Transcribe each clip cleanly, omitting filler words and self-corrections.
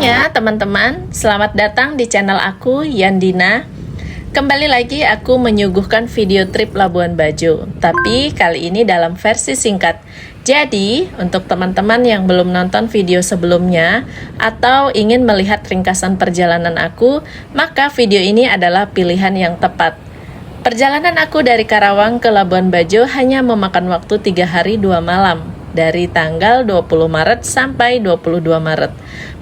semuanya teman-teman, selamat datang di channel aku Yandina. Kembali lagi aku menyuguhkan video trip Labuan Bajo, tapi kali ini dalam versi singkat. Jadi untuk teman-teman yang belum nonton video sebelumnya atau ingin melihat ringkasan perjalanan aku, maka video ini adalah pilihan yang tepat. Perjalanan aku dari Karawang ke Labuan Bajo hanya memakan waktu 3 hari 2 malam, dari tanggal 20 Maret sampai 22 Maret.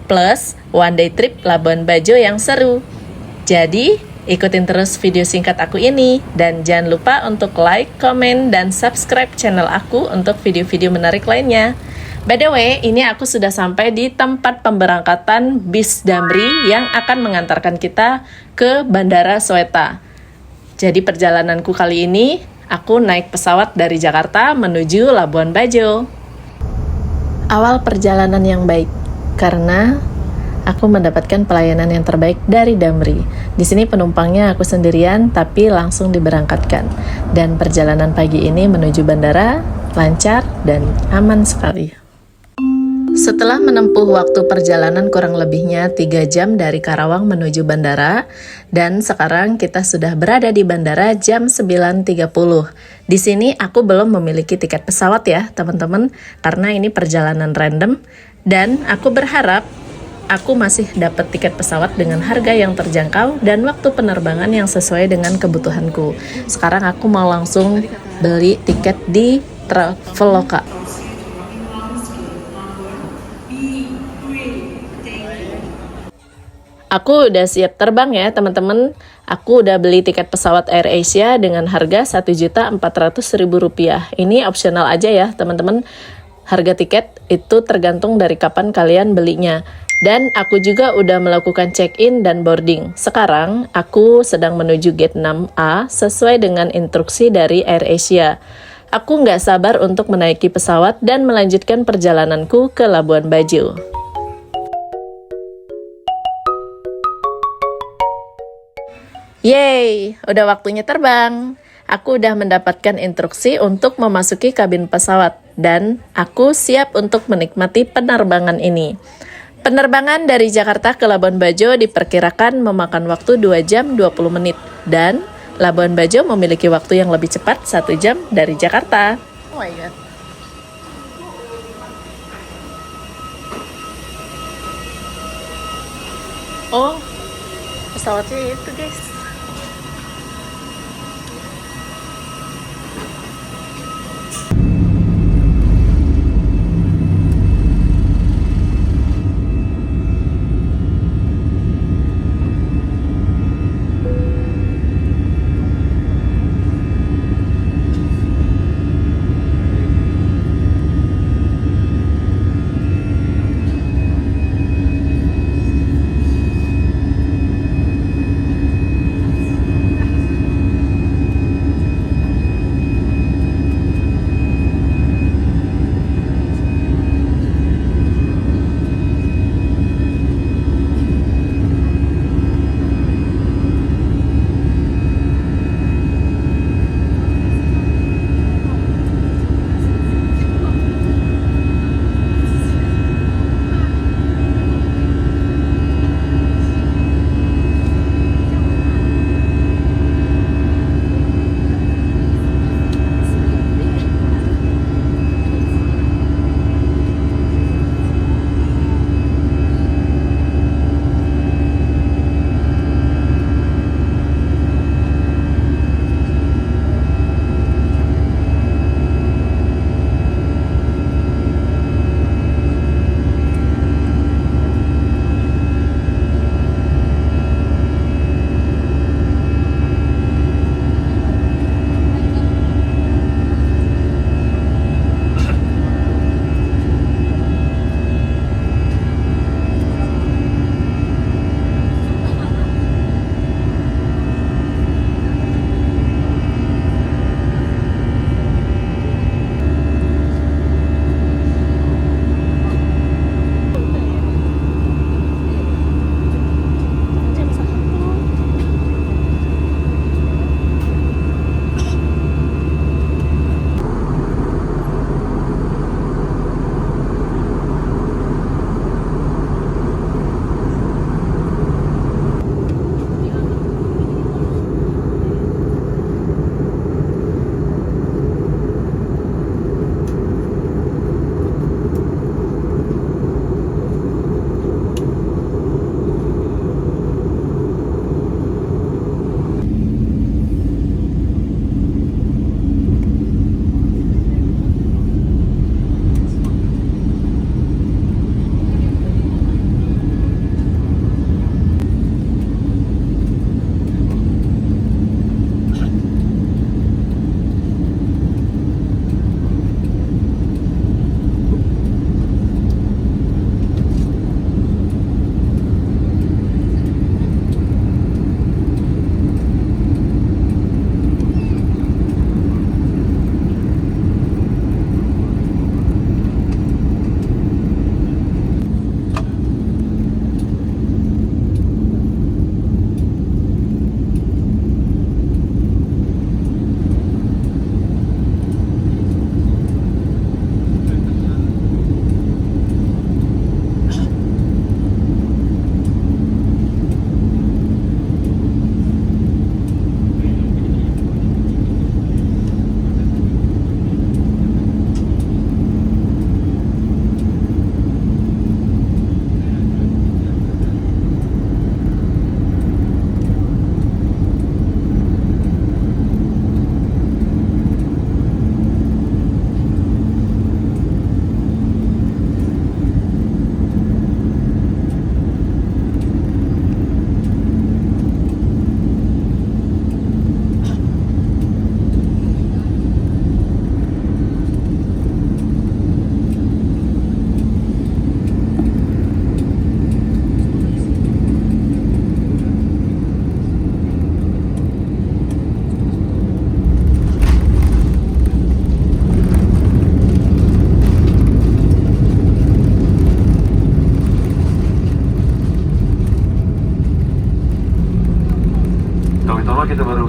Plus one day trip Labuan Bajo yang seru. Jadi, ikutin terus video singkat aku ini. Dan jangan lupa untuk like, komen, dan subscribe channel aku untuk video-video menarik lainnya. By the way, ini aku sudah sampai di tempat pemberangkatan bis Damri yang akan mengantarkan kita ke Bandara Soeta. Jadi perjalananku kali ini, aku naik pesawat dari Jakarta menuju Labuan Bajo. Awal perjalanan yang baik, karena aku mendapatkan pelayanan yang terbaik dari Damri. Di sini penumpangnya aku sendirian, tapi langsung diberangkatkan. Dan perjalanan pagi ini menuju bandara lancar dan aman sekali. Setelah menempuh waktu perjalanan kurang lebihnya 3 jam dari Karawang menuju bandara, dan sekarang kita sudah berada di bandara jam 9.30. Di sini aku belum memiliki tiket pesawat ya teman-teman, karena ini perjalanan random, dan aku berharap aku masih dapat tiket pesawat dengan harga yang terjangkau dan waktu penerbangan yang sesuai dengan kebutuhanku. Sekarang aku mau langsung beli tiket di Traveloka. Aku udah siap terbang ya teman-teman. Aku udah beli tiket pesawat AirAsia dengan harga Rp1.400.000. Ini opsional aja ya teman-teman. Harga tiket itu tergantung dari kapan kalian belinya. Dan aku juga udah melakukan check-in dan boarding. Sekarang aku sedang menuju gate 6A sesuai dengan instruksi dari AirAsia. Aku nggak sabar untuk menaiki pesawat dan melanjutkan perjalananku ke Labuan Bajo. Yeay, udah waktunya terbang. Aku udah mendapatkan instruksi untuk memasuki kabin pesawat dan aku siap untuk menikmati penerbangan ini. Penerbangan dari Jakarta ke Labuan Bajo diperkirakan memakan waktu 2 jam 20 menit dan Labuan Bajo memiliki waktu yang lebih cepat 1 jam dari Jakarta. Oh my god. Oh, pesawatnya itu guys.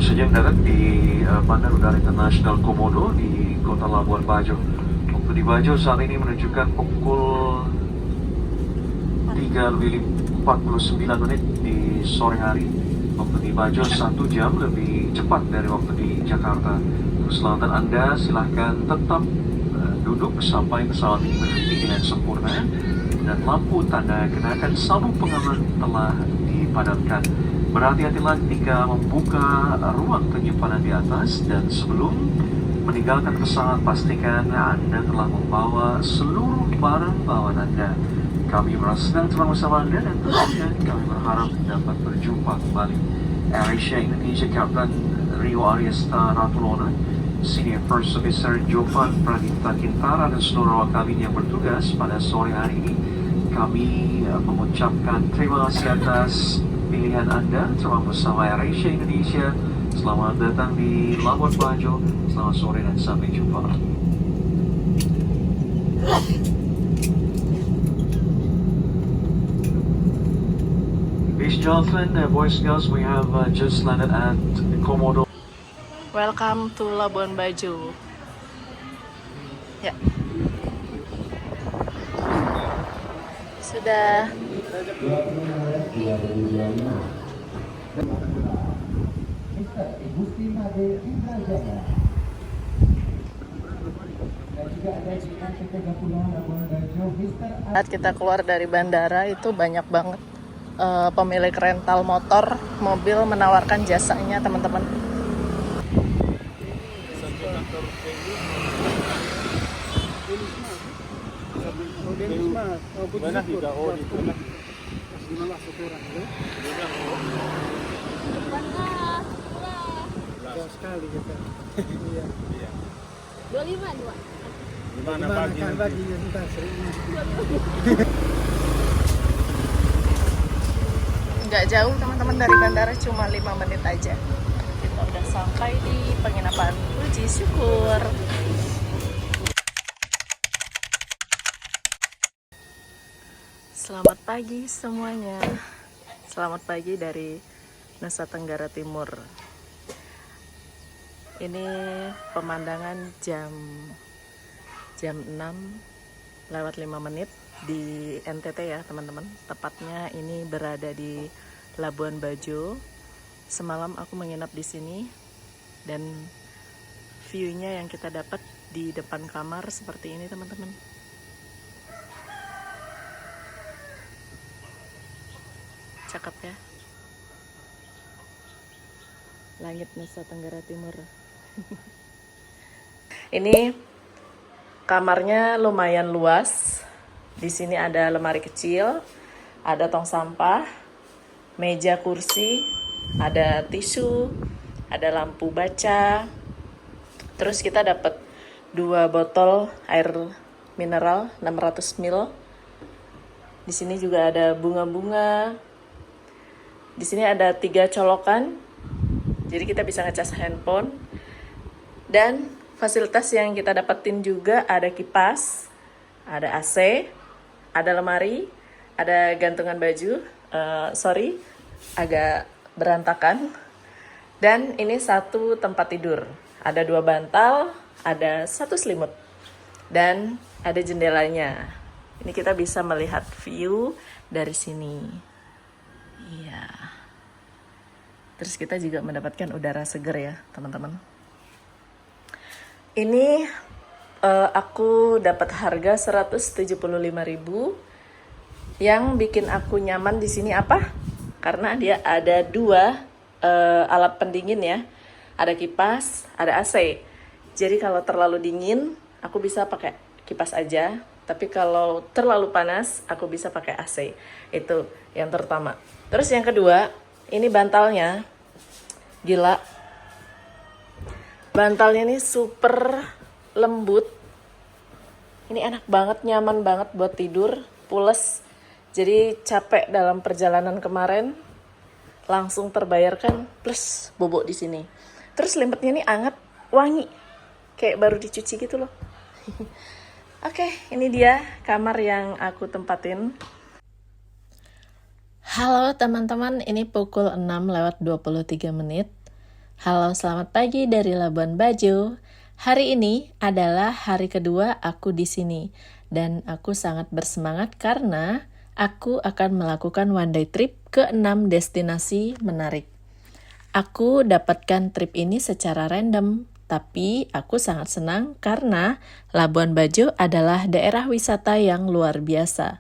saja mendarat di Bandar Udara Internasional Komodo di Kota Labuan Bajo. Waktu di Bajo saat ini menunjukkan pukul 3:49 di sore hari. Waktu di Bajo 1 jam lebih cepat dari waktu di Jakarta. Keselamatan Anda silahkan tetap duduk sampai pesawat ini berhenti dengan sempurna dan lampu tanda kenakan sabuk pengaman telah dipadamkan. Berhati-hatilah ketika membuka ruang penyimpanan di atas, dan sebelum meninggalkan pesawat pastikan Anda telah membawa seluruh barang bawaan Anda. Kami merasa senang telah bersama Anda dan tentunya kami berharap dapat berjumpa kembali. AirAsia Indonesia Kapten Rio Ariesta Ratulona, Senior First Officer Jovan Pradipta Kintara dan seluruh awak kabin yang bertugas pada sore hari ini, kami mengucapkan terima kasih atas pilihan Anda telah bersama AirAsia Indonesia. Selamat datang di Labuan Bajo. Selamat sore dan sampai jumpa. Ladies and gentlemen, boys and girls, we have just landed at Komodo. Welcome to Labuan Bajo. Ya. Sudah. Saat kita keluar dari bandara itu banyak banget pemilik rental motor, mobil menawarkan jasanya, teman-teman. Sekali kita. Iya. 25 dua. Gimana bagi entar sering. Nggak jauh teman-teman dari bandara, cuma 5 menit aja. Kita udah sampai di penginapan. Puji syukur. Selamat pagi semuanya. Selamat pagi dari Nusa Tenggara Timur. Ini pemandangan jam 6:05 di NTT ya teman-teman. Tepatnya ini berada di Labuan Bajo. Semalam aku menginap di sini dan view-nya yang kita dapat di depan kamar seperti ini teman-teman. Cakep ya. Langit Nusa Tenggara Timur. Ini kamarnya lumayan luas. Di sini ada lemari kecil, ada tong sampah, meja kursi, ada tisu, ada lampu baca. Terus kita dapat 2 botol air mineral 600 ml. Di sini juga ada bunga-bunga. Di sini ada 3 colokan. Jadi kita bisa ngecas handphone. Dan fasilitas yang kita dapetin juga ada kipas, ada AC, ada lemari, ada gantungan baju. Sorry, agak berantakan. Dan ini 1 tempat tidur. Ada 2 bantal, ada 1 selimut. Dan ada jendelanya. Ini kita bisa melihat view dari sini. Iya. Terus kita juga mendapatkan udara segar ya, teman-teman. Ini aku dapat harga 175.000. Yang bikin aku nyaman di sini apa? Karena dia ada 2 alat pendingin ya. Ada kipas, ada AC. Jadi kalau terlalu dingin, aku bisa pakai kipas aja. Tapi kalau terlalu panas, aku bisa pakai AC. Itu yang pertama. Terus yang kedua, ini bantalnya. Gila. Bantalnya ini super lembut. Ini enak banget, nyaman banget buat tidur, pules. Jadi capek dalam perjalanan kemarin langsung terbayarkan plus bobok di sini. Terus selimutnya ini hangat, wangi. Kayak baru dicuci gitu loh. Oke, ini dia kamar yang aku tempatin. Halo teman-teman, ini pukul 6:23. Halo, selamat pagi dari Labuan Bajo. Hari ini adalah hari kedua aku di sini dan aku sangat bersemangat karena aku akan melakukan one day trip ke 6 destinasi menarik. Aku dapatkan trip ini secara random, tapi aku sangat senang karena Labuan Bajo adalah daerah wisata yang luar biasa.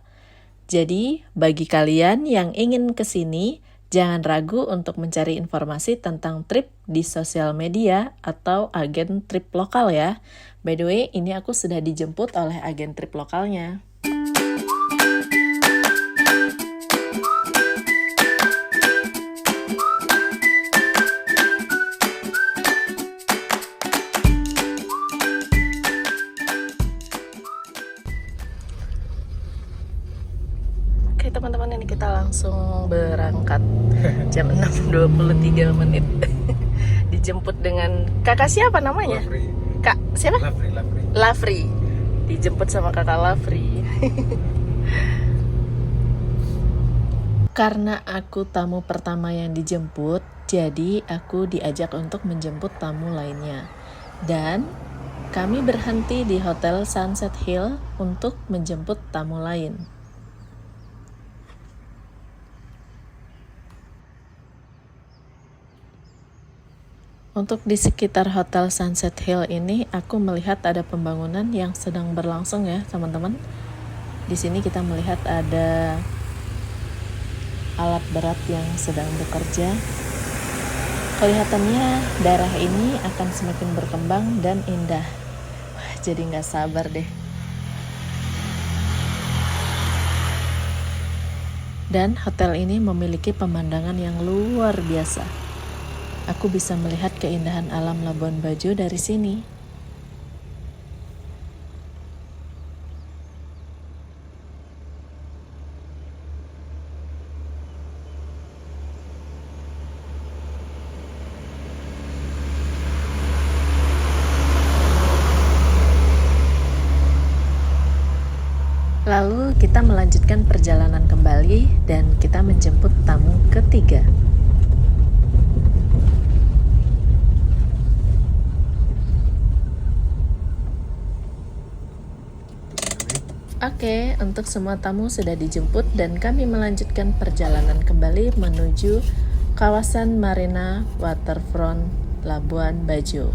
Jadi, bagi kalian yang ingin ke sini, jangan ragu untuk mencari informasi tentang trip di sosial media atau agen trip lokal ya. By the way, ini aku sudah dijemput oleh agen trip lokalnya. Oke teman-teman, ini kita langsung berangkat jam 6.23 menit. Dijemput dengan kakak siapa namanya? Lafri. Kak siapa? Lafri. Lafri. Dijemput sama kakak Lafri. Karena aku tamu pertama yang dijemput, jadi aku diajak untuk menjemput tamu lainnya. Dan kami berhenti di Hotel Sunset Hill untuk menjemput tamu lain. Untuk di sekitar Hotel Sunset Hill ini, aku melihat ada pembangunan yang sedang berlangsung ya, teman-teman. Di sini kita melihat ada alat berat yang sedang bekerja. Kelihatannya daerah ini akan semakin berkembang dan indah. Wah, jadi nggak sabar deh. Dan hotel ini memiliki pemandangan yang luar biasa. Aku bisa melihat keindahan alam Labuan Bajo dari sini. Lalu kita melanjutkan perjalanan kembali dan kita menjemput tamu ketiga. Oke, untuk semua tamu sudah dijemput dan kami melanjutkan perjalanan kembali menuju kawasan Marina Waterfront Labuan Bajo.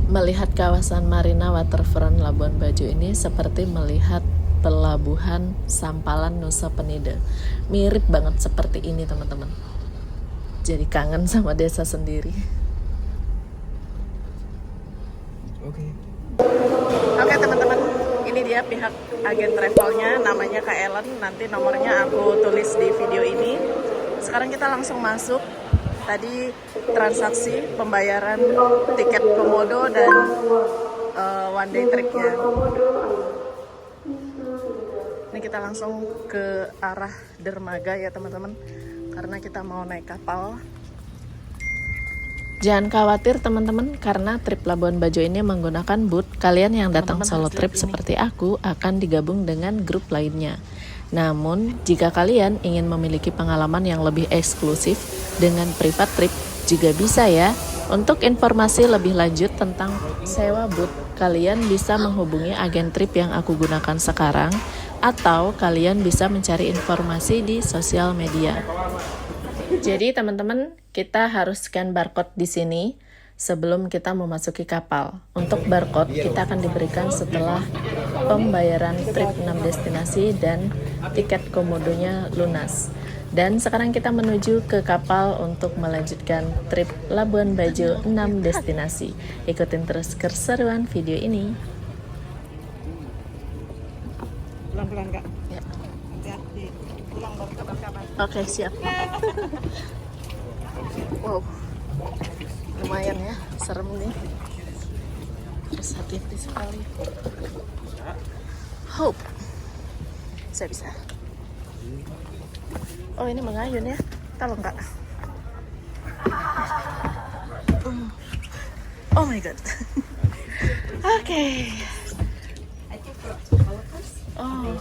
Melihat kawasan Marina Waterfront Labuan Bajo ini seperti melihat pelabuhan Sampalan Nusa Penida. Mirip banget seperti ini teman-teman. Jadi kangen sama desa sendiri. Oke teman-teman, ini dia pihak agen travelnya, namanya Kak Ellen. Nanti nomornya aku tulis di video ini. Sekarang kita langsung masuk. Tadi transaksi pembayaran tiket komodo dan one day tripnya. Ini kita langsung ke arah dermaga ya teman-teman, karena kita mau naik kapal. Jangan khawatir teman-teman, karena trip Labuan Bajo ini menggunakan boot. Kalian yang datang solo trip seperti aku akan digabung dengan grup lainnya. Namun, jika kalian ingin memiliki pengalaman yang lebih eksklusif dengan private trip, juga bisa ya. Untuk informasi lebih lanjut tentang sewa boot, kalian bisa menghubungi agen trip yang aku gunakan sekarang, atau kalian bisa mencari informasi di sosial media. Jadi teman-teman, kita harus scan barcode di sini sebelum kita memasuki kapal. Untuk barcode kita akan diberikan setelah pembayaran trip 6 destinasi dan tiket komodonya lunas. Dan sekarang kita menuju ke kapal untuk melanjutkan trip Labuan Bajo 6 destinasi. Ikutin terus keseruan video ini. Pelan-pelan Kak. Ya. Hati-hati. Pulang baru kabar-kabar. Oke, siap. Wow, lumayan ya, serem nih. Harus hati-hati sekali. Hope, saya bisa. Oh, ini mengayun ya, tolong Kak. Oh my god. Oke. Oh,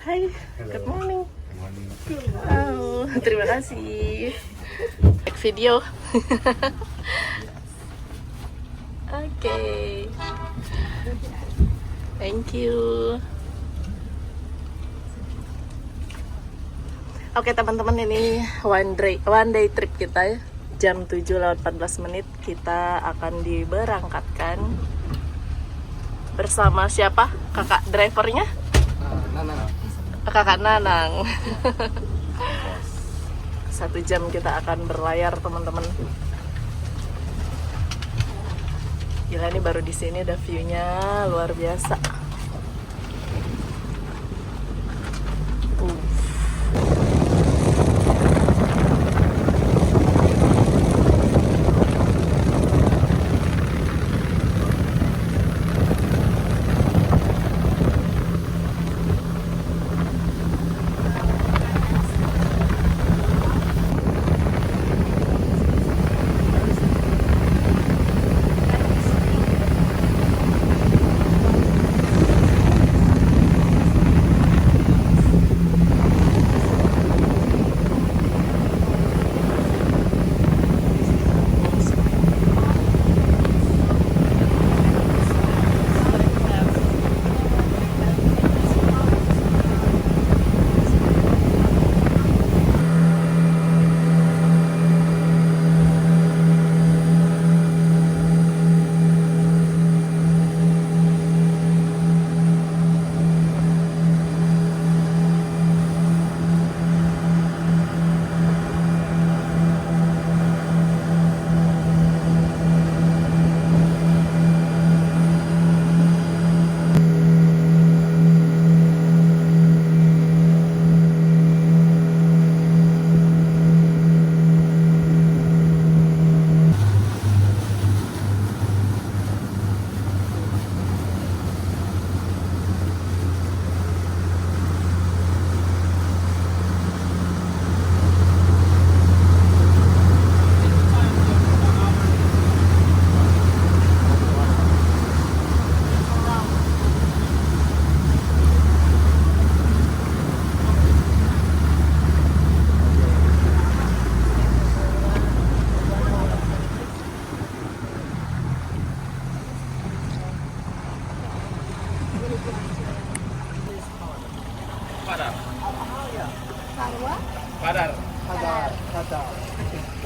Hai, good morning. Oh, terima kasih. Like video. Oke. Thank you. Oke teman-teman, ini one day trip kita ya. Jam 7:14 kita akan diberangkatkan bersama siapa? Kakak drivernya? Kakak Nanang. 1 jam kita akan berlayar teman-teman. Gila, ini baru di sini udah view-nya luar biasa.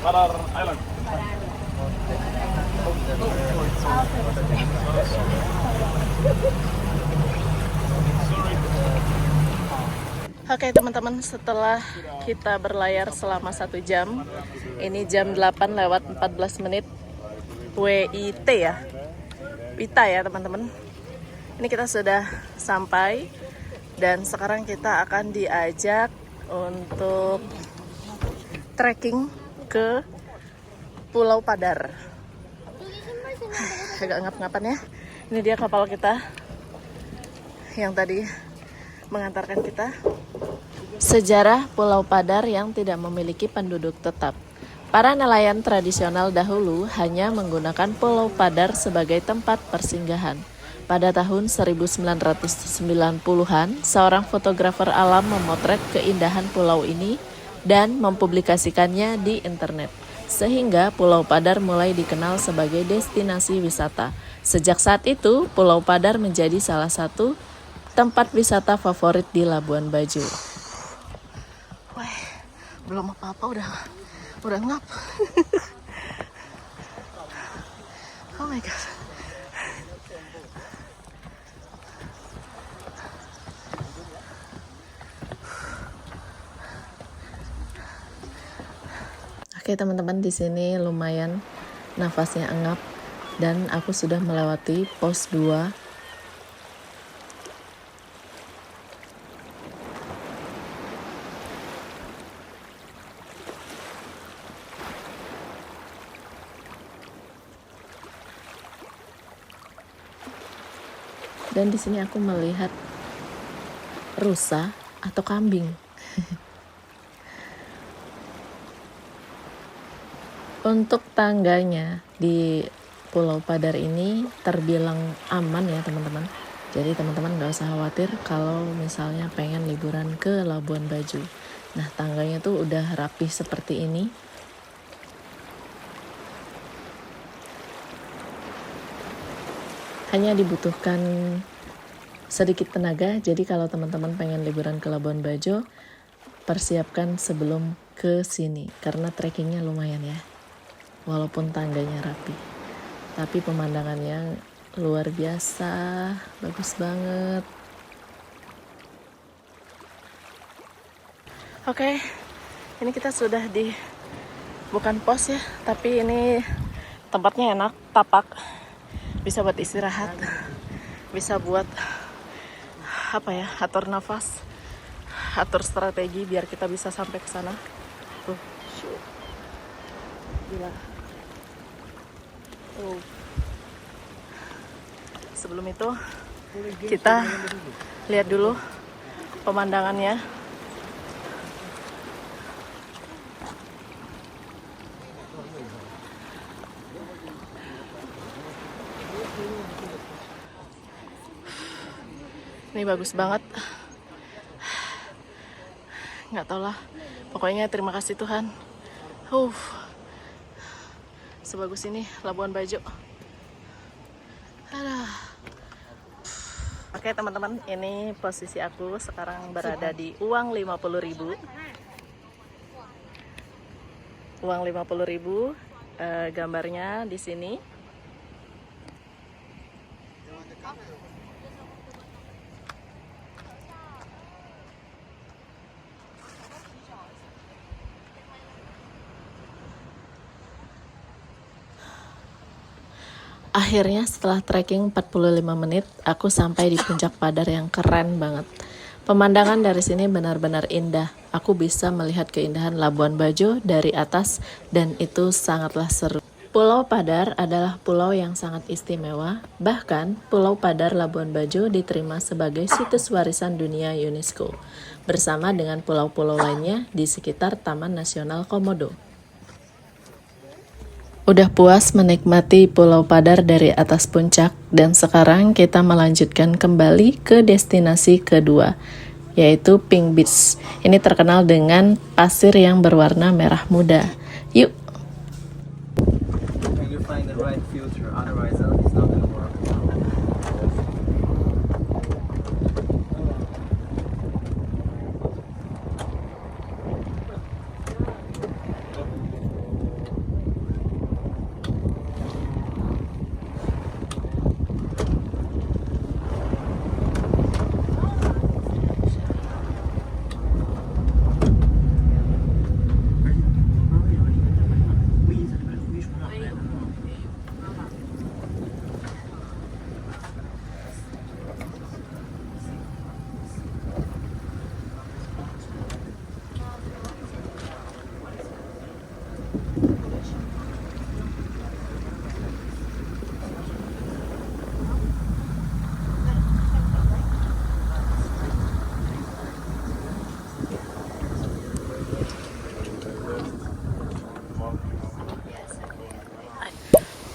Padar Island. Oke teman-teman, setelah kita berlayar selama 1 jam, ini jam 8:14 WIT ya, WITA ya teman-teman. Ini kita sudah sampai dan sekarang kita akan diajak untuk trekking ke Pulau Padar. Agak ngap-ngapan ya. Ini dia kapal kita yang tadi mengantarkan kita. Sejarah Pulau Padar yang tidak memiliki penduduk tetap. Para nelayan tradisional dahulu hanya menggunakan Pulau Padar sebagai tempat persinggahan. Pada tahun 1990-an, seorang fotografer alam memotret keindahan pulau ini dan mempublikasikannya di internet. Sehingga Pulau Padar mulai dikenal sebagai destinasi wisata. Sejak saat itu, Pulau Padar menjadi salah satu tempat wisata favorit di Labuan Bajo. Wah, belum apa-apa udah ngap. Oh my god. Oke teman-teman, di sini lumayan nafasnya engap dan aku sudah melewati pos 2. Dan di sini aku melihat rusa atau kambing. Untuk tangganya di Pulau Padar ini terbilang aman ya teman-teman. Jadi teman-teman gak usah khawatir kalau misalnya pengen liburan ke Labuan Bajo. Nah, tangganya tuh udah rapih seperti ini. Hanya dibutuhkan sedikit tenaga, jadi kalau teman-teman pengen liburan ke Labuan Bajo, persiapkan sebelum ke sini, karena trekkingnya lumayan ya, walaupun tangganya rapi. Tapi pemandangannya luar biasa, bagus banget. Oke, ini kita sudah di, bukan pos ya, tapi ini tempatnya enak, tapak. Bisa buat istirahat, bisa buat apa ya, atur nafas, atur strategi biar kita bisa sampai ke sana. Tuh, shoot. Gila. Sebelum itu kita lihat dulu pemandangannya. Ini bagus banget. Nggak tau lah. Pokoknya terima kasih Tuhan. Sebagus ini Labuan Bajo. Oke teman-teman, ini posisi aku sekarang berada di uang 50.000. Uang 50.000, gambarnya di sini. Akhirnya setelah trekking 45 menit, aku sampai di puncak Padar yang keren banget. Pemandangan dari sini benar-benar indah. Aku bisa melihat keindahan Labuan Bajo dari atas dan itu sangatlah seru. Pulau Padar adalah pulau yang sangat istimewa. Bahkan, Pulau Padar Labuan Bajo diterima sebagai situs warisan dunia UNESCO bersama dengan pulau-pulau lainnya di sekitar Taman Nasional Komodo. Udah puas menikmati Pulau Padar dari atas puncak dan sekarang kita melanjutkan kembali ke destinasi kedua, yaitu Pink Beach. Ini terkenal dengan pasir yang berwarna merah muda. Yuk! Can you find the right filter? Otherwise, it's not gonna work.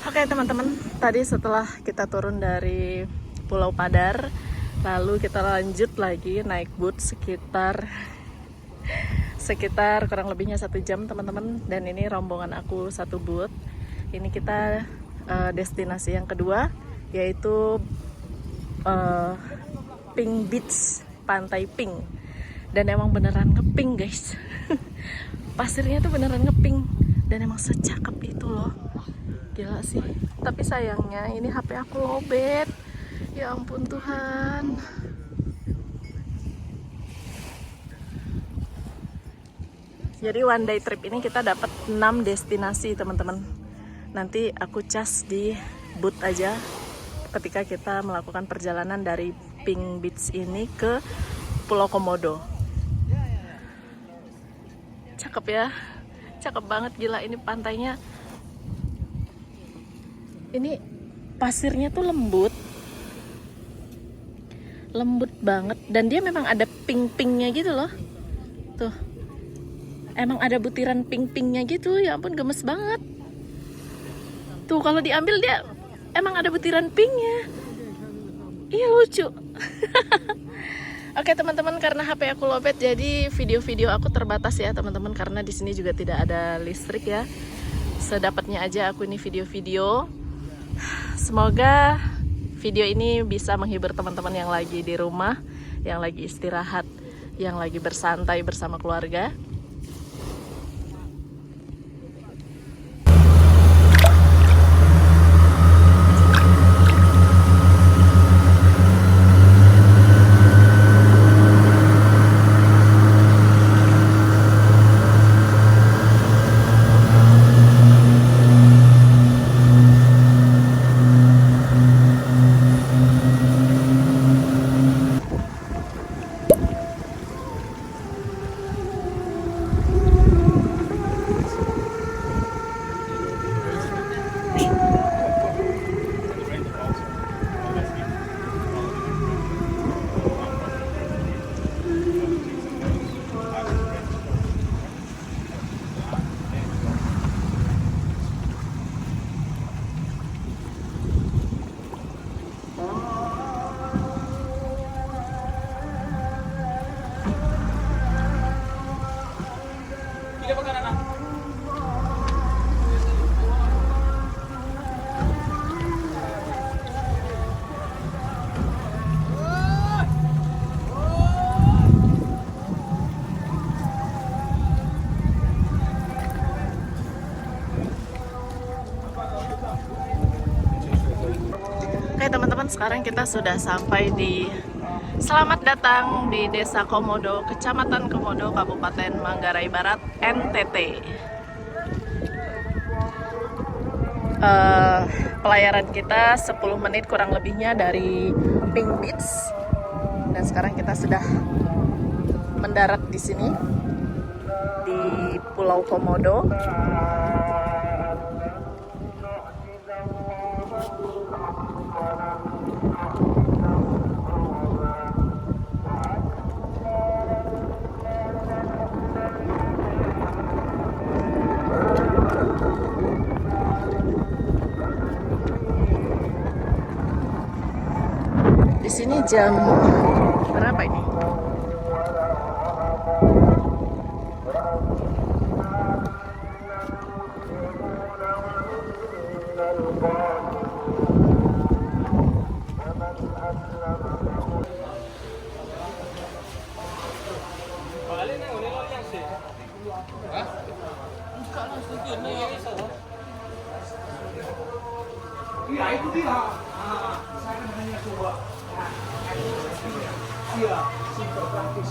Oke teman-teman, tadi setelah kita turun dari Pulau Padar, lalu kita lanjut lagi naik boot sekitar kurang lebihnya 1 jam teman-teman. Dan ini rombongan aku satu boot. Ini kita destinasi yang kedua, yaitu Pink Beach, Pantai Pink. Dan emang beneran ngepink guys. Pasirnya tuh beneran ngepink dan emang secakep itu loh. Gila sih, tapi sayangnya ini HP aku lowbat. Ya ampun Tuhan. Jadi one day trip ini kita dapat 6 destinasi teman-teman. Nanti aku cas di boot aja ketika kita melakukan perjalanan dari Pink Beach ini ke Pulau Komodo. Cakep ya, cakep banget, gila. Ini pantainya, ini pasirnya tuh lembut banget dan dia memang ada pink-pinknya gitu loh. Tuh, emang ada butiran pink-pinknya gitu. Ya ampun, gemes banget. Tuh kalau diambil dia emang ada butiran pinknya. Iya lucu. Oke teman-teman, karena HP aku lowbat jadi video-video aku terbatas ya teman-teman, karena di sini juga tidak ada listrik ya. Sedapatnya aja aku ini video-video. Semoga video ini bisa menghibur teman-teman yang lagi di rumah, yang lagi istirahat, yang lagi bersantai bersama keluarga. Oke teman-teman, sekarang kita sudah sampai di Selamat datang di Desa Komodo, Kecamatan Komodo, Kabupaten Manggarai Barat, NTT. Pelayaran kita 10 menit kurang lebihnya dari Pink Beach. Dan sekarang kita sudah mendarat di sini di Pulau Komodo. Di sini jam berapa ini? Iya itu dia. Saya hanya coba. Iya, super praktis.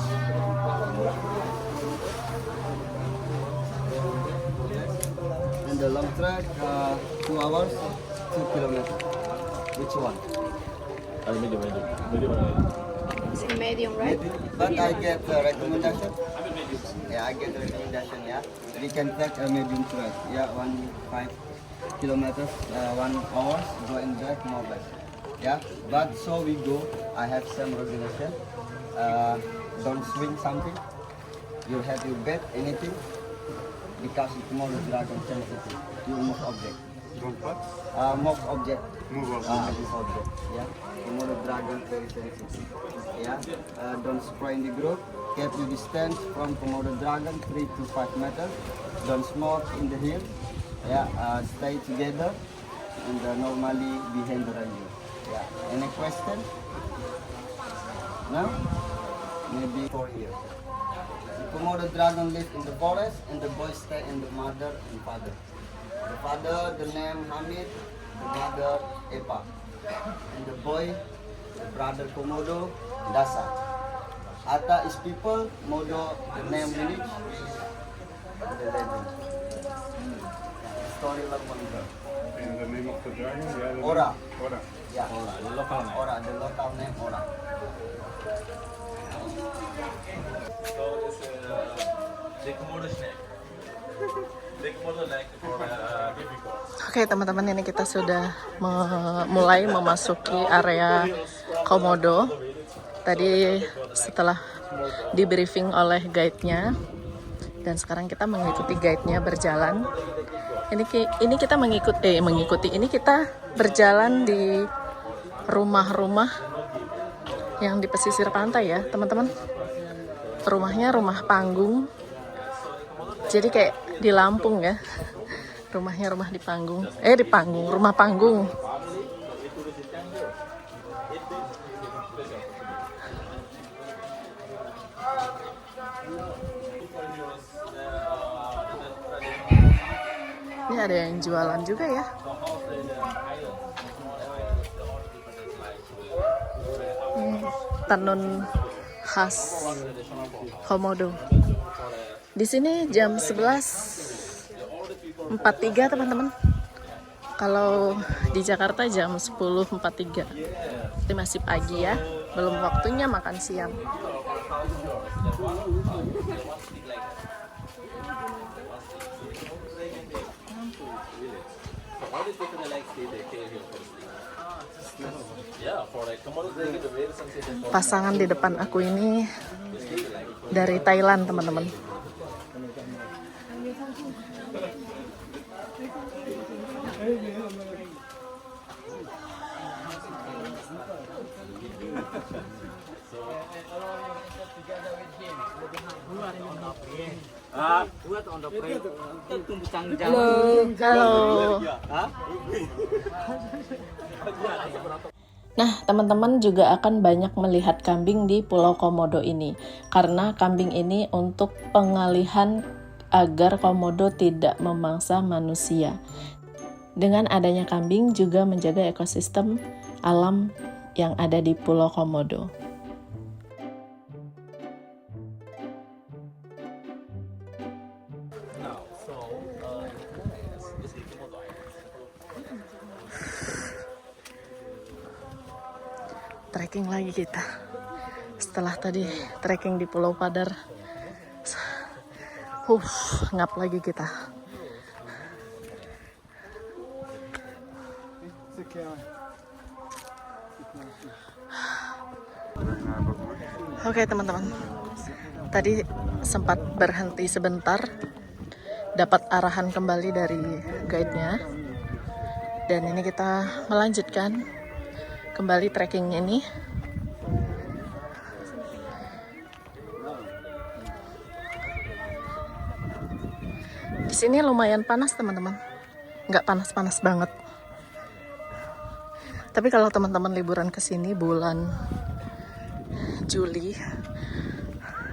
And the long track, 2 hours, 2 kilometers. Which one? It's in medium, right? But I get the recommendation. Yeah, I get the recommendation. Yeah, we can take a medium track. Yeah, 1.5 kilometers, 1 hour, go and back, more back. Yeah, but so we go. I have some regulation. Don't swing something. You have your bed, anything, because it's more dragon sensitive. You move object. Don't what? Move object. Move object. This object. Yeah. Komodo dragon very sensitive. Yeah. Don't spray in the group. Keep the distance from Komodo dragon 3 to 5 meters. Don't smoke in the hill. Yeah. Stay together and normally behind the ranger. Yeah. Any question? No? Maybe 4 years. The Komodo dragon live in the forest and the boy stay in the mother and father. The father, the name Hamid, the mother Epa. And the boy, the brother Komodo, Dasa. Ata is people, Modo, the name village, the legend. Story of one girl. And the name of the dragon? Ora. Ora. Yeah. Ora, the local name. Ora, the local name Ora. So it's the Komodo snake. The Komodo like for difficult. Oke teman-teman, ini kita sudah mulai memasuki area Komodo. Tadi setelah di briefing oleh guide-nya, dan sekarang kita mengikuti guide-nya berjalan. Ini kita mengikuti ini kita berjalan di rumah-rumah yang di pesisir pantai ya teman-teman. Rumahnya rumah panggung, jadi kayak di Lampung ya, rumahnya rumah di panggung, rumah panggung. Ini ada yang jualan juga ya. Tenun khas Komodo. Di sini jam 11.43 teman-teman. Kalau di Jakarta jam 10.43. Ini masih pagi ya, belum waktunya makan siang. Pasangan di depan aku ini dari Thailand teman-teman. Halo. Nah, teman-teman juga akan banyak melihat kambing di Pulau Komodo ini, karena kambing ini untuk pengalihan agar Komodo tidak memangsa manusia. Dengan adanya kambing juga menjaga ekosistem alam yang ada di Pulau Komodo. Trekking lagi kita. Setelah tadi trekking di Pulau Padar, ngap lagi kita. Oke teman-teman, tadi sempat berhenti sebentar, dapat arahan kembali dari guide-nya, dan ini kita melanjutkan kembali trekking ini. Di sini lumayan panas teman-teman, nggak panas-panas banget. Tapi kalau teman-teman liburan ke sini bulan Juli,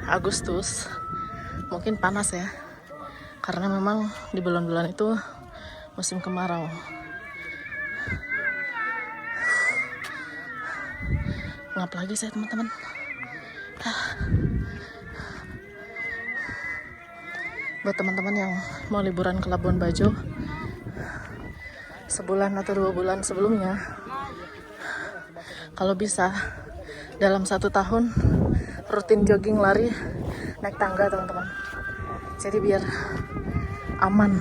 Agustus, mungkin panas ya, karena memang di bulan-bulan itu musim kemarau. Ngap lagi saya teman-teman. Buat teman-teman yang mau liburan ke Labuan Bajo sebulan atau 2 bulan sebelumnya, kalau bisa dalam 1 tahun rutin jogging, lari, naik tangga teman-teman. Jadi biar aman.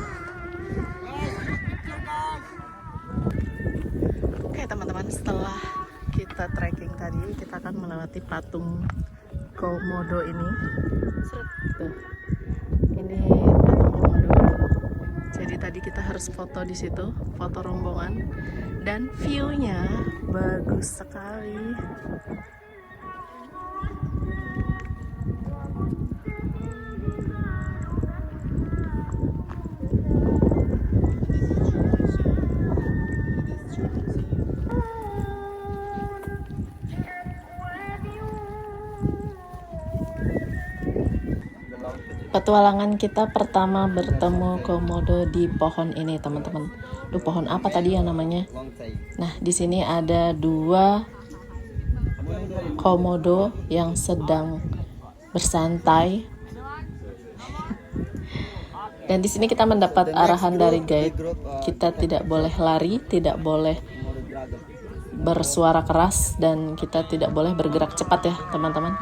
Oke teman-teman, setelah kita trekking tadi, kita akan melewati patung Komodo ini. Tuh. Ini patung Komodo. Jadi tadi kita harus foto di situ, foto rombongan, dan view-nya bagus sekali. Petualangan kita pertama bertemu Komodo di pohon ini, teman-teman. Duh, pohon apa tadi ya namanya? Nah, di sini ada 2 Komodo yang sedang bersantai. Dan di sini kita mendapat arahan dari guide. Kita tidak boleh lari, tidak boleh bersuara keras, dan kita tidak boleh bergerak cepat ya, teman-teman.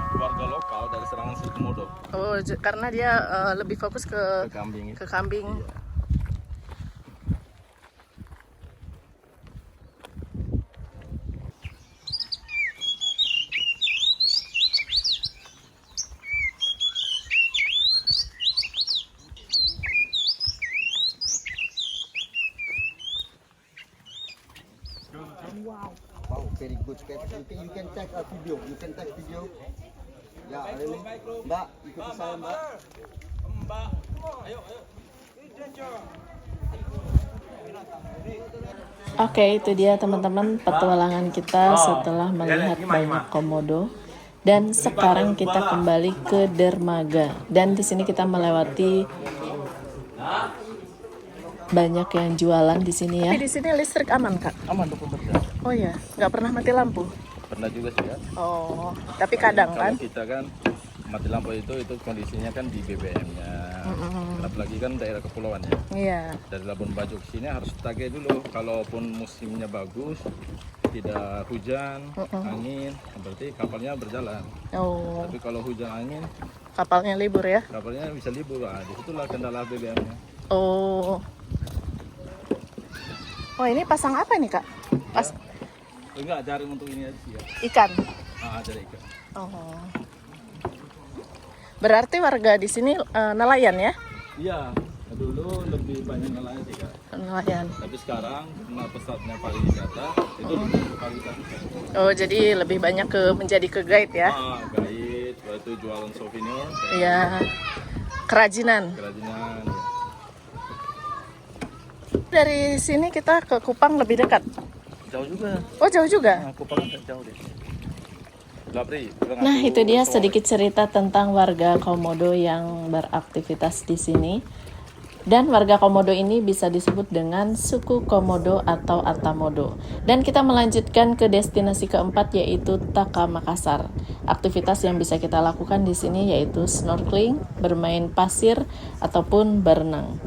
Warga lokal dari serangan si Komodo. Oh, karena dia lebih fokus ke kambing. ke kambing. Wow. Wow, very good catch. You can take a video. You can take video. Ya, really. Mbak, ikuti saya, Mbak. Oke, itu dia teman-teman petualangan kita setelah melihat banyak komodo. Dan sekarang kita kembali ke dermaga. Dan di sini kita melewati banyak yang jualan di sini ya. Tapi di sini listrik aman, Kak? Aman 24 jam. Oh ya, nggak pernah mati lampu? Pernah juga sih ya. Oh, tapi kadang Kalau kan? kita kan mati lampu itu kondisinya kan di BBM-nya. Apalagi kan daerah kepulauan ya. Iya. Dari Labuan Bajo ke sini harus tagih dulu. Kalaupun musimnya bagus, tidak hujan, angin, berarti kapalnya berjalan. Oh, Tapi kalau hujan angin, kapalnya libur ya? kapalnya bisa libur. Nah, disitulah kendala BBM-nya. Oh. Oh, ini pasang apa nih, Kak? Pas Enggak, jaring untuk ini aja sih ya. ikan. Jaring ikan. Oh. Berarti warga di sini nelayan ya? Iya, dulu lebih banyak nelayan sih Kak. Nelayan. Tapi sekarang karena pesatnya pariwisata itu lebih ke pariwisata. Oh, jadi lebih banyak menjadi ke guide ya? Guide, waktu jualan souvenir, Iya. Kerajinan. kerajinan. Dari sini kita ke Kupang lebih dekat. Jauh juga. Oh, jauh juga. Kupang jauh deh. Lapri, Nah, itu dia sedikit cerita tentang warga Komodo yang beraktivitas di sini. Dan warga Komodo ini bisa disebut dengan suku Komodo atau Atamodo. Dan kita melanjutkan ke destinasi keempat yaitu Taka Makassar. Aktivitas yang bisa kita lakukan di sini yaitu snorkeling, bermain pasir, ataupun berenang.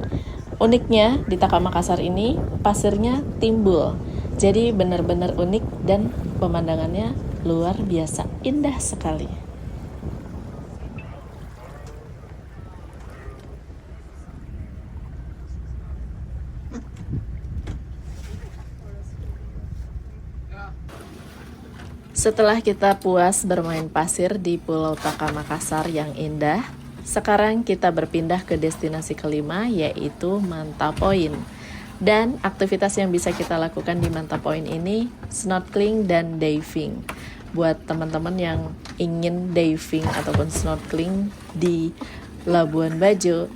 Uniknya di Taka Makassar ini pasirnya timbul. Jadi benar-benar unik dan pemandangannya luar biasa, indah sekali. Setelah kita puas bermain pasir di Pulau Taka Makassar yang indah, sekarang kita berpindah ke destinasi kelima yaitu Manta Point. Dan aktivitas yang bisa kita lakukan di Manta Point ini snorkeling dan diving. Buat teman-teman yang ingin diving ataupun snorkeling di Labuan Bajo,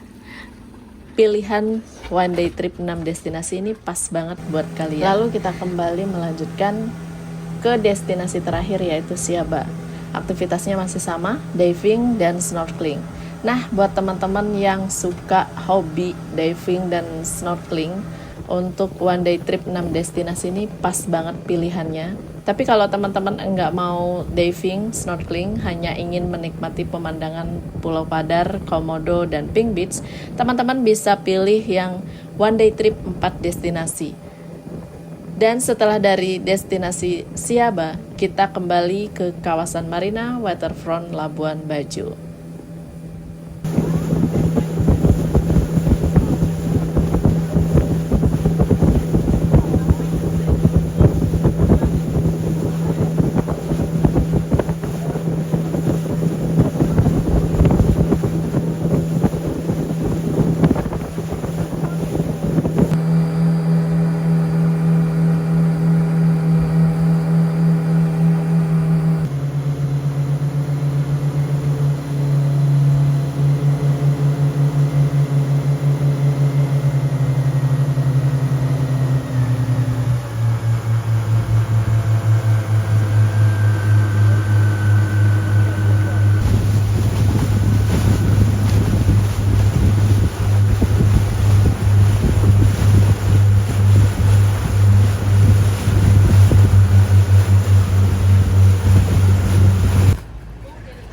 pilihan one day trip 6 destinasi ini pas banget buat kalian. Lalu kita kembali melanjutkan ke destinasi terakhir yaitu Siaba. Aktivitasnya masih sama, diving dan snorkeling. Nah, buat teman-teman yang suka hobi diving dan snorkeling, untuk one day trip 6 destinasi ini pas banget pilihannya. Tapi kalau teman-teman enggak mau diving, snorkeling, hanya ingin menikmati pemandangan Pulau Padar, Komodo, dan Pink Beach, teman-teman bisa pilih yang one day trip 4 destinasi. Dan setelah dari destinasi Siaba, kita kembali ke kawasan Marina Waterfront Labuan Bajo.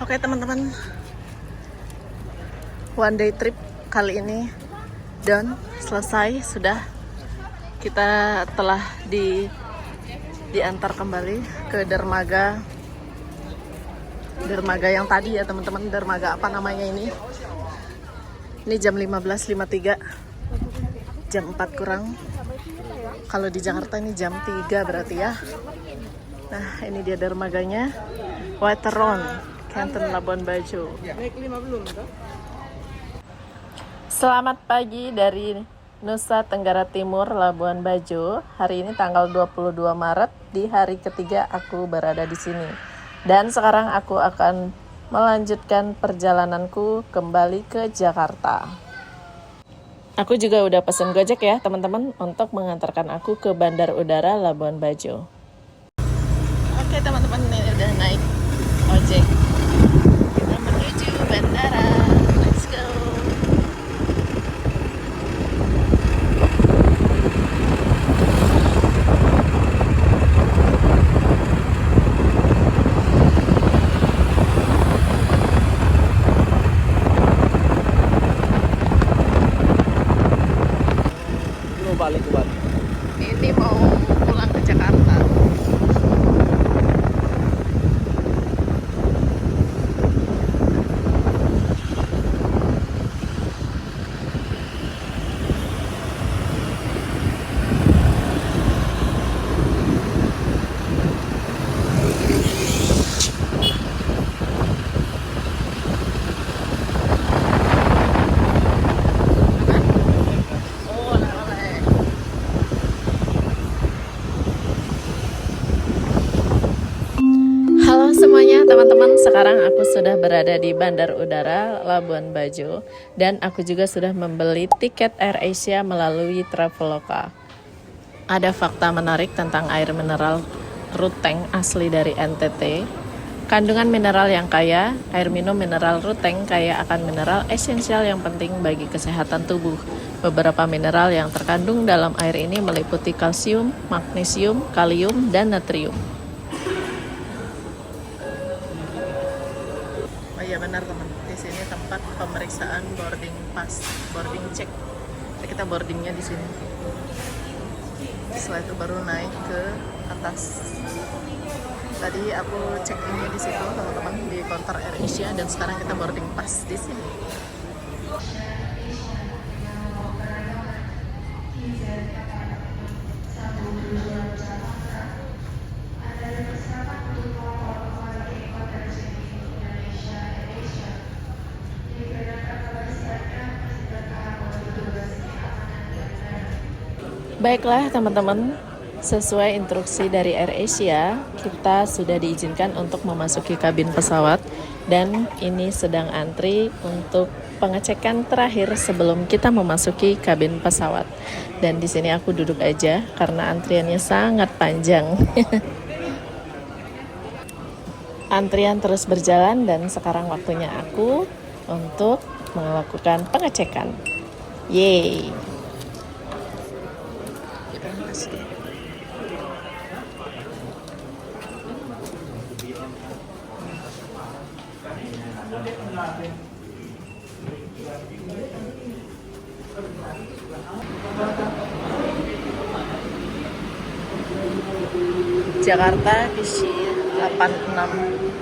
Oke teman-teman, one day trip kali ini done, selesai sudah. Kita telah diantar kembali ke dermaga yang tadi ya teman-teman. Dermaga apa namanya ini? Ini jam 15.53, jam 4 kurang. Kalau di Jakarta ini jam 3 berarti ya. Nah, ini dia dermaganya, Waterfront Canton Labuan Bajo. Naik 5 belum, toh? Selamat pagi dari Nusa Tenggara Timur, Labuan Bajo. Hari ini tanggal 22 Maret, di hari ketiga aku berada di sini. Dan sekarang aku akan melanjutkan perjalananku kembali ke Jakarta. Aku juga udah pesen Gojek ya teman-teman untuk mengantarkan aku ke Bandar Udara Labuan Bajo. Oke teman-teman, ini udah naik ojek. Kita menuju bandara. Let's go. Balik ke Bali. Ini mau pulang ke Jakarta. Halo semuanya teman-teman, sekarang aku sudah berada di Bandar Udara Labuan Bajo dan aku juga sudah membeli tiket AirAsia melalui Traveloka. Ada fakta menarik tentang air mineral Ruteng asli dari NTT. Kandungan mineral yang kaya, air minum mineral Ruteng kaya akan mineral esensial yang penting bagi kesehatan tubuh. Beberapa mineral yang terkandung dalam air ini meliputi kalsium, magnesium, kalium, dan natrium. Oh iya benar teman, di sini tempat pemeriksaan boarding pass, boarding check. Jadi kita boardingnya di sini. Setelah itu baru naik ke atas. Tadi aku cek ini di situ teman-teman di counter AirAsia dan sekarang kita boarding pass di sini. Baiklah teman-teman, sesuai instruksi dari AirAsia, kita sudah diizinkan untuk memasuki kabin pesawat dan ini sedang antri untuk pengecekan terakhir sebelum kita memasuki kabin pesawat. Dan di sini aku duduk aja karena antriannya sangat panjang. Antrian terus berjalan dan sekarang waktunya aku untuk melakukan pengecekan. Yeay. Jakarta PC 86.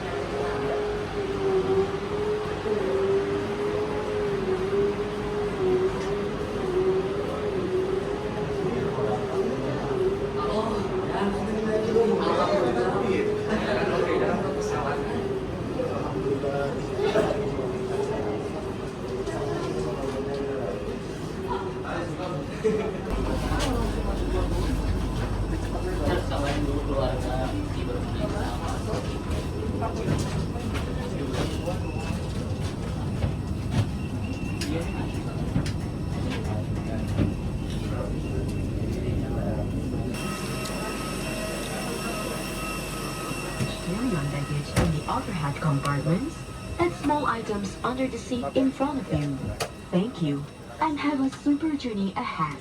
Carry-on baggage in the overhead compartments and small items under the seat in front of you. Thank you, and have a super journey ahead.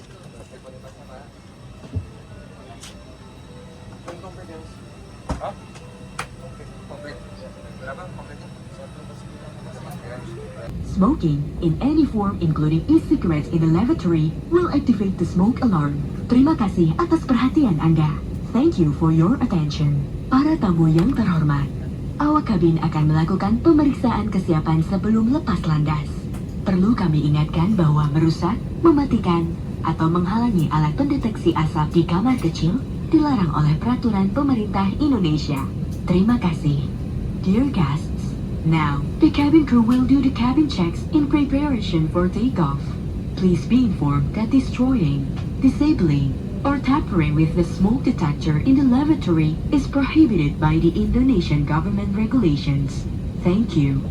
Smoking in any form, including e-cigarettes in the lavatory, will activate the smoke alarm. Terima kasih atas perhatian Anda. Thank you for your attention. Para tamu yang terhormat, awak kabin akan melakukan pemeriksaan kesiapan sebelum lepas landas. Perlu kami ingatkan bahwa merusak, mematikan, atau menghalangi alat pendeteksi asap di kamar kecil dilarang oleh peraturan pemerintah Indonesia. Terima kasih. Dear guests, now the cabin crew will do the cabin checks in preparation for takeoff. please be informed that destroying, disabling, or tampering with the smoke detector in the lavatory is prohibited by the Indonesian government regulations. Thank you.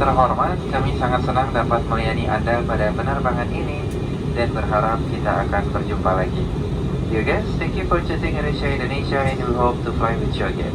terhormat, kami sangat senang dapat melayani Anda pada penerbangan ini dan berharap kita akan berjumpa lagi. Dear guests, thank you for choosing AirAsia Indonesia and we hope to fly with you again.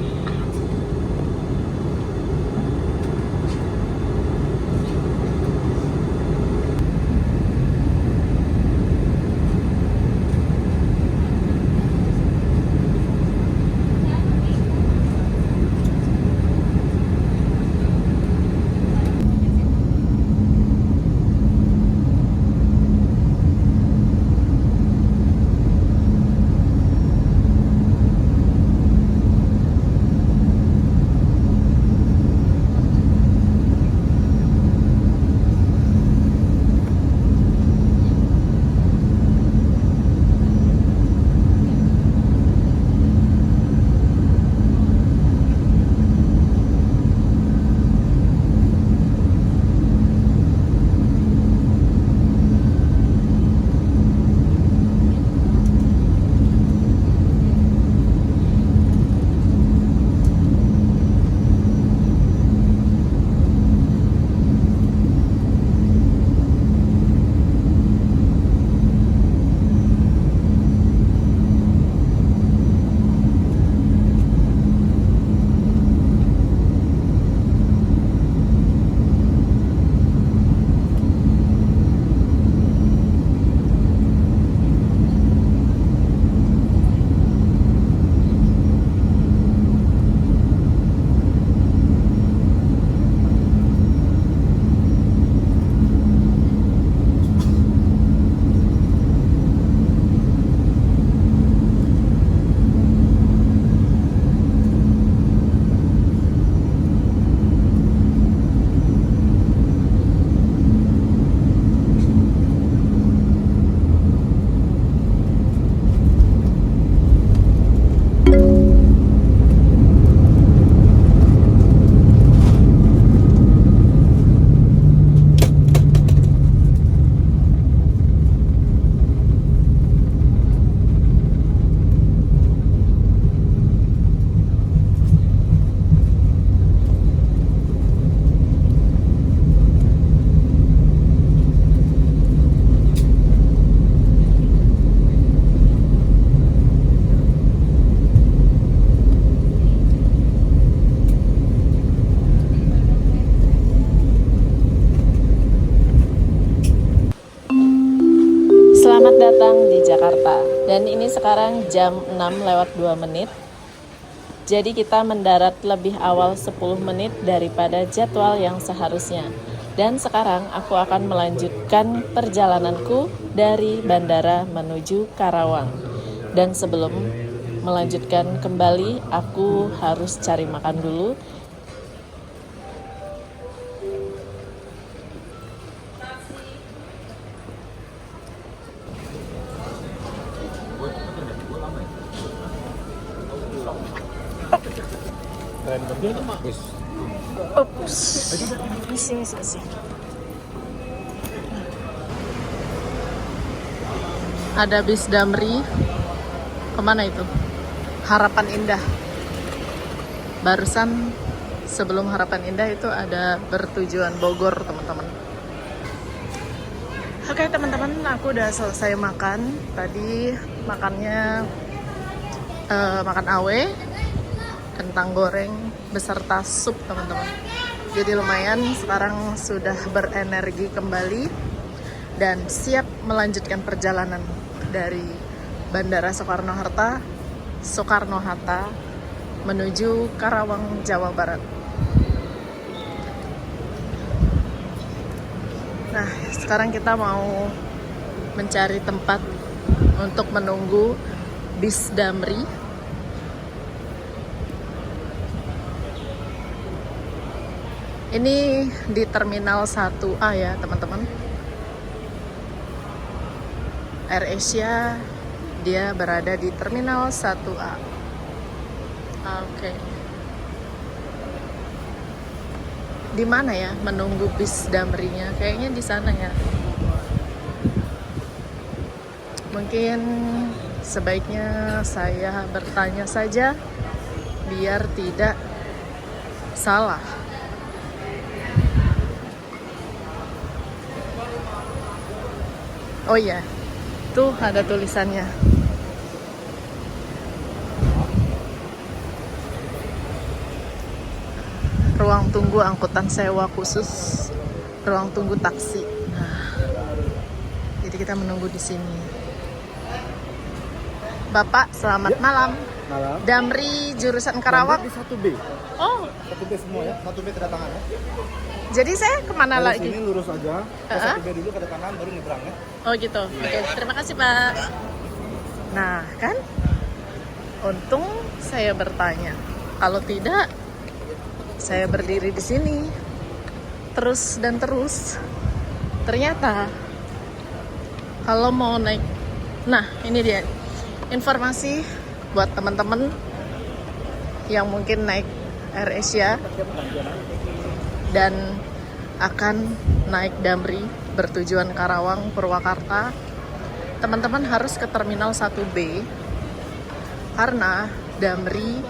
Selamat datang di Jakarta. Dan ini sekarang jam 6:02. Jadi kita mendarat lebih awal 10 menit daripada jadwal yang seharusnya. Dan sekarang aku akan melanjutkan perjalananku dari bandara menuju Karawang. Dan sebelum melanjutkan kembali, aku harus cari makan dulu. Misi. Ada bis Damri. Kemana itu? Harapan Indah. Barusan sebelum Harapan Indah itu ada bertujuan Bogor, teman-teman. Oke teman-teman, aku udah selesai makan. Tadi makannya makan awe, kentang goreng beserta sup, teman-teman. Jadi lumayan, sekarang sudah berenergi kembali dan siap melanjutkan perjalanan dari Bandara Soekarno-Hatta menuju Karawang, Jawa Barat. Nah, sekarang kita mau mencari tempat untuk menunggu bis Damri. Ini di Terminal 1A ya, teman-teman. AirAsia dia berada di Terminal 1A. Oke. Di mana ya menunggu bis Damrinya? Kayaknya di sana ya. Mungkin sebaiknya saya bertanya saja biar tidak salah. Oh iya, tuh ada tulisannya. Ruang tunggu angkutan sewa khusus, ruang tunggu taksi. Nah, jadi kita menunggu di sini. Bapak, selamat malam. Malam. Damri jurusan Karawang. Di 1B. Oh, 1B semua ya. 1B kedatangan ya. jadi saya kemana Dari lagi? sini lurus aja. Ke 1B dulu kedatangan baru nyebrang ya. Oh gitu. Oke, terima kasih Pak. Nah kan, untung saya bertanya. Kalau tidak, saya berdiri di sini terus dan terus. Ternyata kalau mau naik, nah ini dia informasi buat teman-teman yang mungkin naik AirAsia dan akan naik Damri bertujuan Karawang, Purwakarta. Teman-teman harus ke Terminal 1B karena Damri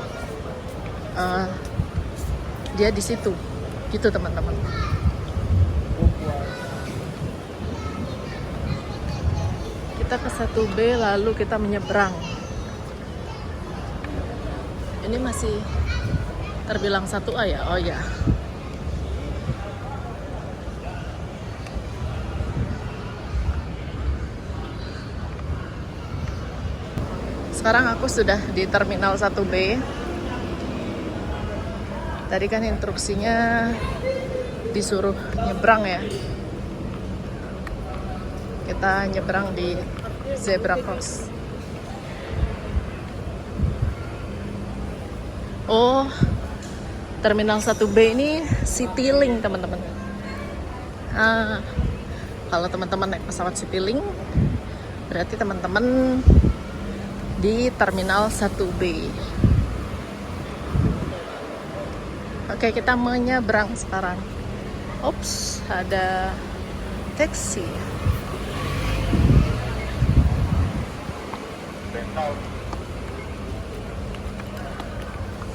dia di situ, gitu teman-teman. Kita ke 1B lalu kita menyeberang. Ini masih terbilang 1A ya? Oh ya. Sekarang aku sudah di Terminal 1B. Tadi kan instruksinya disuruh nyebrang ya. Kita nyebrang di zebra cross. Oh, Terminal 1B ini Citylink teman-teman. Kalau teman-teman naik pesawat Citylink, berarti teman-teman di Terminal 1B. Oke, kita menyeberang sekarang. Ops, ada taksi.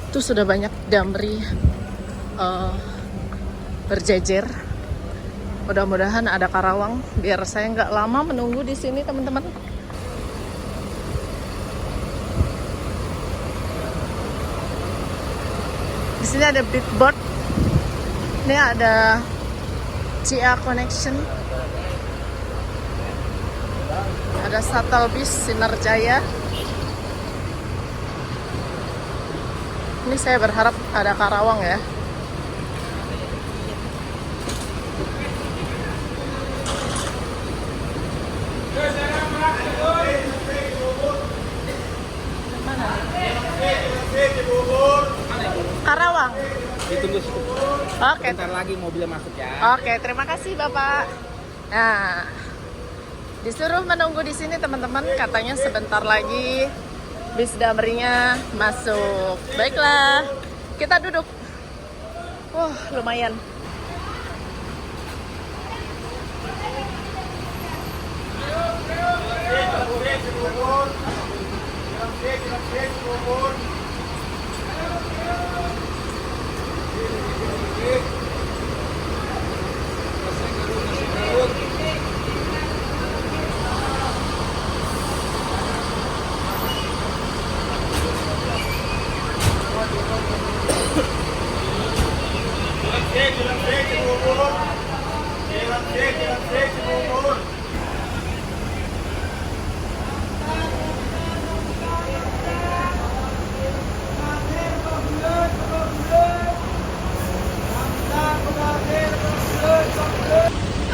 Itu sudah banyak Damri berjejer. Mudah-mudahan ada Karawang biar saya nggak lama menunggu di sini teman-teman. Di sini ada Bitboard. Ini ada CA Connection. Ada Shuttle Bus Sinarjaya. Ini saya berharap ada Karawang ya. Karawang. Ditunggu situ. Oke. Bentar lagi mobilnya masuk ya. Oke, terima kasih Bapak. Nah, disuruh menunggu di sini teman-teman, katanya sebentar lagi bis Damrinya masuk. Baiklah, kita duduk. Wah, lumayan.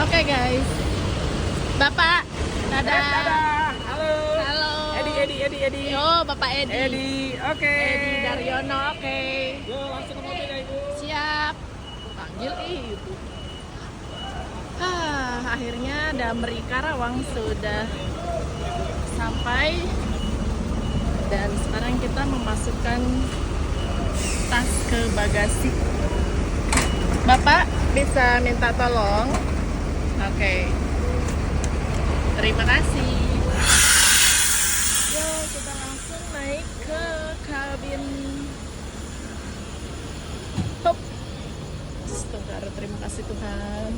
Oke guys, Bapak, dadah. Halo. Halo. Edi. Oh, Bapak Edi. Edi, oke. Edi Daryono, oke. Yo, langsung ke mobil ya Ibu. Siap. Panggil ibu. Akhirnya Damri Karawang sudah sampai. Dan sekarang kita memasukkan tas ke bagasi. Bapak bisa minta tolong? Oke. Terima kasih. Yuk kita langsung naik ke kabin. Hop. Astaga, terima kasih Tuhan.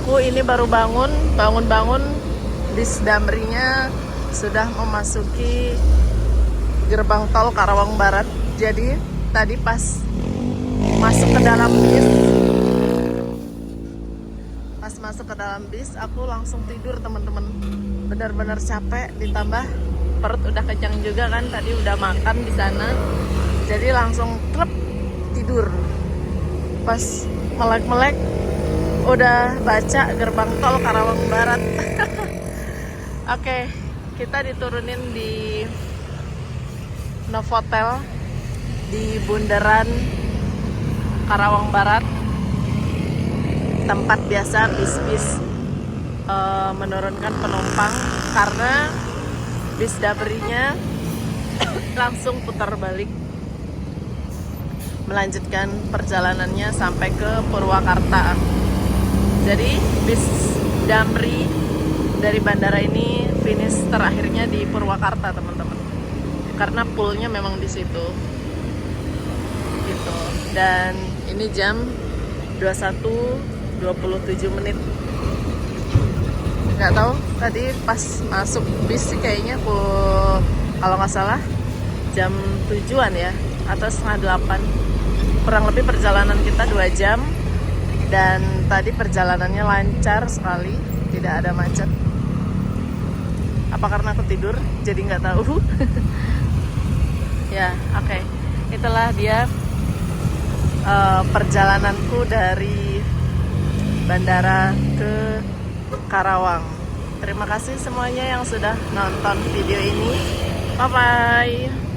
Aku ini baru bangun bis Damrinya sudah memasuki gerbang tol Karawang Barat. Jadi tadi pas masuk ke dalam bis, aku langsung tidur teman-teman. Benar-benar capek, ditambah perut udah kenyang juga kan, tadi udah makan di sana. Jadi langsung klep tidur. Pas melek-melek udah baca gerbang tol Karawang Barat. Oke, kita diturunin di Novotel di bundaran Karawang Barat, tempat biasa bis-bis menurunkan penumpang, karena bis Damrinya langsung putar balik melanjutkan perjalanannya sampai ke Purwakarta. Jadi bis Damri dari bandara ini finish terakhirnya di Purwakarta teman-teman, karena poolnya memang di situ gitu. Dan ini jam 21:27. Nggak tahu tadi pas masuk bis sih kayaknya kalau nggak salah jam 7-an ya, atau setengah 8. Kurang lebih perjalanan kita 2 jam, dan tadi perjalanannya lancar sekali, tidak ada macet. Apa karena aku tidur jadi nggak tahu. Ya, oke. Itulah dia perjalananku dari bandara ke Karawang. Terima kasih semuanya yang sudah nonton video ini. Bye bye.